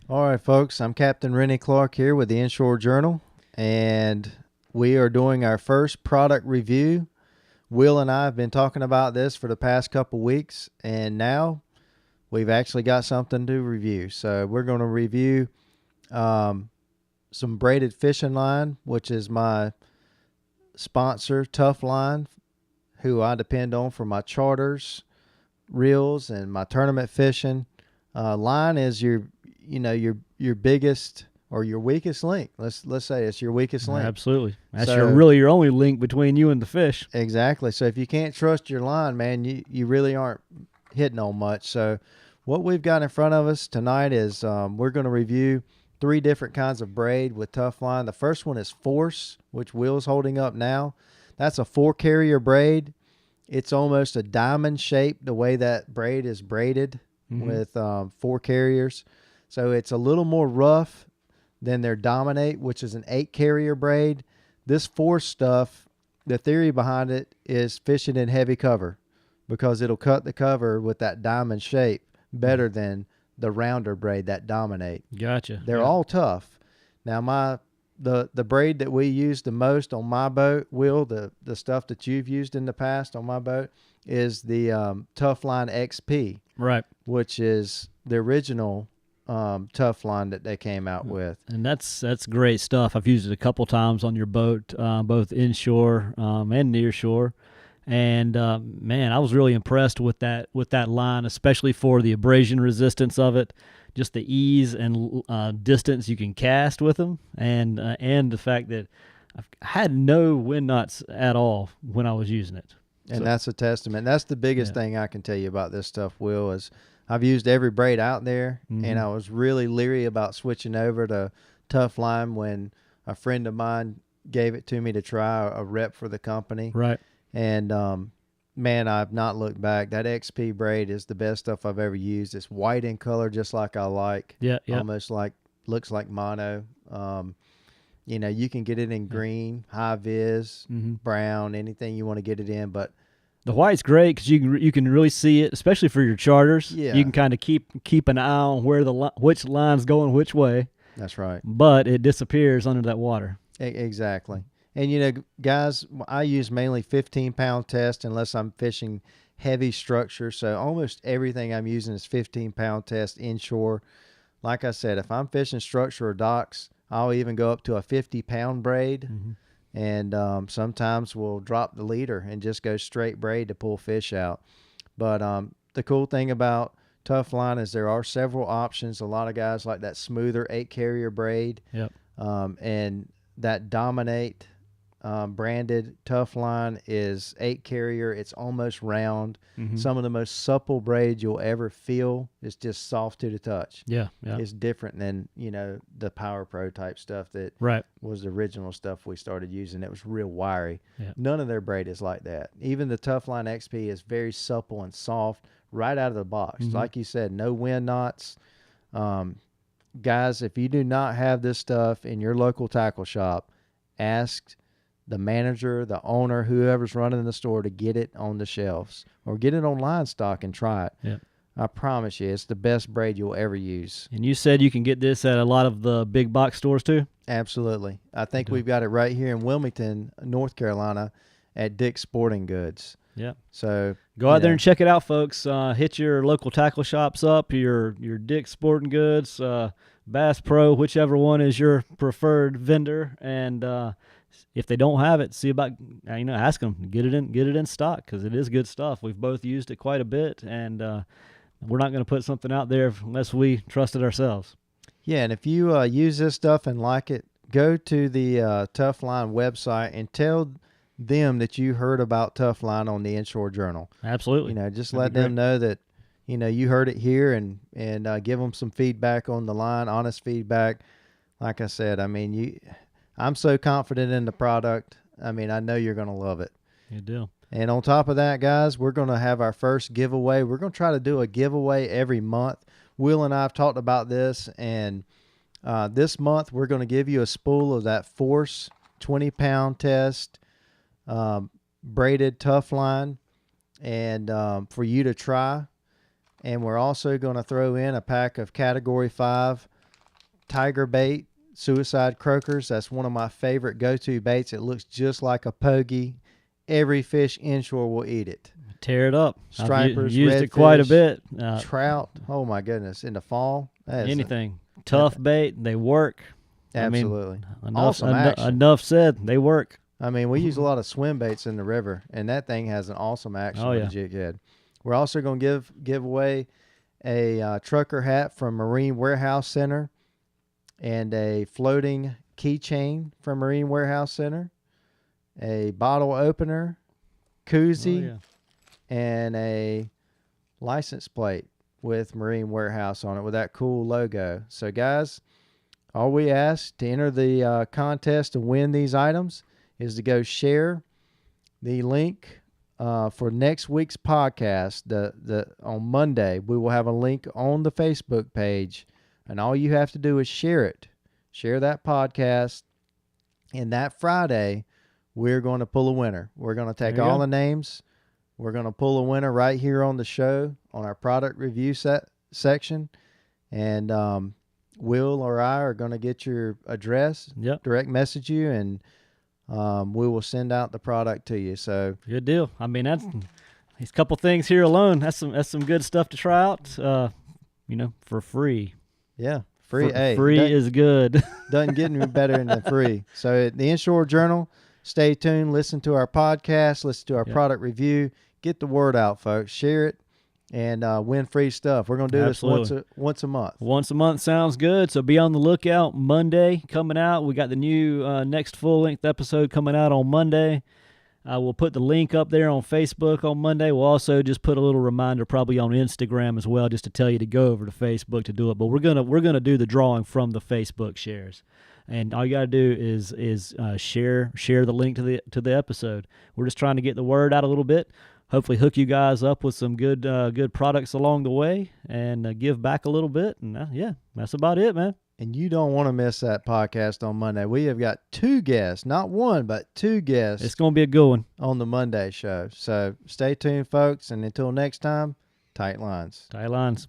All right, folks, I'm Captain Rennie Clark here with the Inshore Journal, and we are doing our first product review. Will and I have been talking about this for the past couple weeks, and now we've actually got something to review. So we're going to review some braided fishing line, which is my sponsor, Tuf-Line, who I depend on for my charters, reels, and my tournament fishing. Line is your biggest or your weakest link. Let's say it's your weakest link. Absolutely. That's So- really your only link between you and the fish. Exactly. So if you can't trust your line, man, you really aren't hitting on much. So what we've got in front of us tonight is we're going to review 3 different kinds of braid with Tuf-Line. The first one is Force, which Will's holding up now. That's a 4-carrier braid. It's almost a diamond shape the way that braid is braided with 4 carriers. So it's a little more rough than their Dominate, which is an 8-carrier braid. This Force stuff, the theory behind it is fishing in heavy cover because it'll cut the cover with that diamond shape better than the rounder braid that Dominate. Gotcha. They're all tough. Now the braid that we use the most on my boat, Will, the stuff that you've used in the past on my boat, is the Tuf-Line XP, Right. which is the original Tuf-Line that they came out with. And that's great stuff. I've used it a couple times on your boat, both inshore and near shore. And man, I was really impressed with that line, especially for the abrasion resistance of it, just the ease and distance you can cast with them, and the fact that I've had no wind knots at all when I was using it. And that's a testament. That's the biggest thing I can tell you about this stuff, Will, is I've used every braid out there, and I was really leery about switching over to Tuf-Line when a friend of mine gave it to me to try, a rep for the company. Right. And man, I've not looked back. That XP braid is the best stuff I've ever used. It's white in color, just like I like. Yeah. Almost like, looks like mono. You can get it in green, high vis, brown, anything you want to get it in. But the white's great because you can really see it, especially for your charters. Yeah. You can kind of keep an eye on where which line's going which way. that's right. But it disappears under that water. Exactly. And, guys, I use mainly 15-pound test unless I'm fishing heavy structure. So almost everything I'm using is 15-pound test inshore. Like I said, if I'm fishing structure or docks, I'll even go up to a 50-pound braid. And sometimes we'll drop the leader and just go straight braid to pull fish out. But the cool thing about Tuf-Line is there are several options. A lot of guys like that smoother 8-carrier braid. Yep. And that Dominate branded Tuf-Line is 8-carrier. It's almost round. Some of the most supple braids you'll ever feel. It's just soft to the touch. Yeah. It's different than, the Power Pro type stuff that Right. was the original stuff we started using. It was real wiry. Yeah. None of their braid is like that. Even the Tuf-Line XP is very supple and soft right out of the box. Like you said, no wind knots. Guys, if you do not have this stuff in your local tackle shop, ask the manager, the owner, whoever's running the store to get it on the shelves or get it on line stock and try it. Yeah. I promise you, it's the best braid you'll ever use. And you said you can get this at a lot of the big box stores too? Absolutely. I think we've got it right here in Wilmington, North Carolina at Dick's Sporting Goods. Yeah. So Go out there and check it out, folks. Hit your local tackle shops up, your Dick's Sporting Goods, Bass Pro, whichever one is your preferred vendor, and if they don't have it, see about ask them get it in stock because it is good stuff. We've both used it quite a bit, and we're not going to put something out there unless we trust it ourselves. Yeah, and if you use this stuff and like it, go to the Tuf-Line website and tell them that you heard about Tuf-Line on the Inshore Journal. Absolutely. Just let them know that you heard it here, and give them some feedback on the line, honest feedback. Like I said, I'm so confident in the product. I know you're going to love it. Good deal. And on top of that, guys, we're going to have our first giveaway. We're going to try to do a giveaway every month. Will and I have talked about this, and this month we're going to give you a spool of that Force 20-pound test braided Tuf-Line, and for you to try. And we're also going to throw in a pack of Category 5 tiger bait, suicide croakers. That's one of my favorite go-to baits. It looks just like a pogie. Every fish inshore will eat it. Tear it up. Stripers, I've used redfish, it quite a bit. Trout. Oh my goodness! In the fall, Anything. Tough bait. They work. Absolutely. I mean, Awesome action. Enough said. They work. I mean, we use a lot of swim baits in the river, and that thing has an awesome action with a jig head. We're also going to give away a trucker hat from Marine Warehouse Center and a floating keychain from Marine Warehouse Center, a bottle opener, koozie, and a license plate with Marine Warehouse on it with that cool logo. So, guys, all we ask to enter the contest to win these items is to go share the link for next week's podcast. On Monday, we will have a link on the Facebook page, and all you have to do is share it. Share that podcast, and that Friday, we're going to pull a winner. We're going to take all the names. We're going to pull a winner right here on the show on our product review section, and Will or I are going to get your address, direct message you, and we will send out the product to you. So good deal. I mean, that's these couple things here alone. That's some good stuff to try out. For free. Yeah, free. Free is good. Doesn't get any better than free. So the Inshore Journal. Stay tuned. Listen to our podcast. Listen to our product review. Get the word out, folks. Share it. And win free stuff. We're going to do this once a month. Once a month sounds good. So be on the lookout. Monday coming out. We got the new next full-length episode coming out on Monday. We'll put the link up there on Facebook on Monday. We'll also just put a little reminder probably on Instagram as well, just to tell you to go over to Facebook to do it. But we're gonna do the drawing from the Facebook shares. And all you got to do is share the link to the episode. We're just trying to get the word out a little bit. Hopefully hook you guys up with some good products along the way, and give back a little bit. And that's about it, man. And you don't want to miss that podcast on Monday. We have got 2 guests, not one, but 2 guests. It's going to be a good one on the Monday show. So stay tuned, folks. And until next time, tight lines. Tight lines.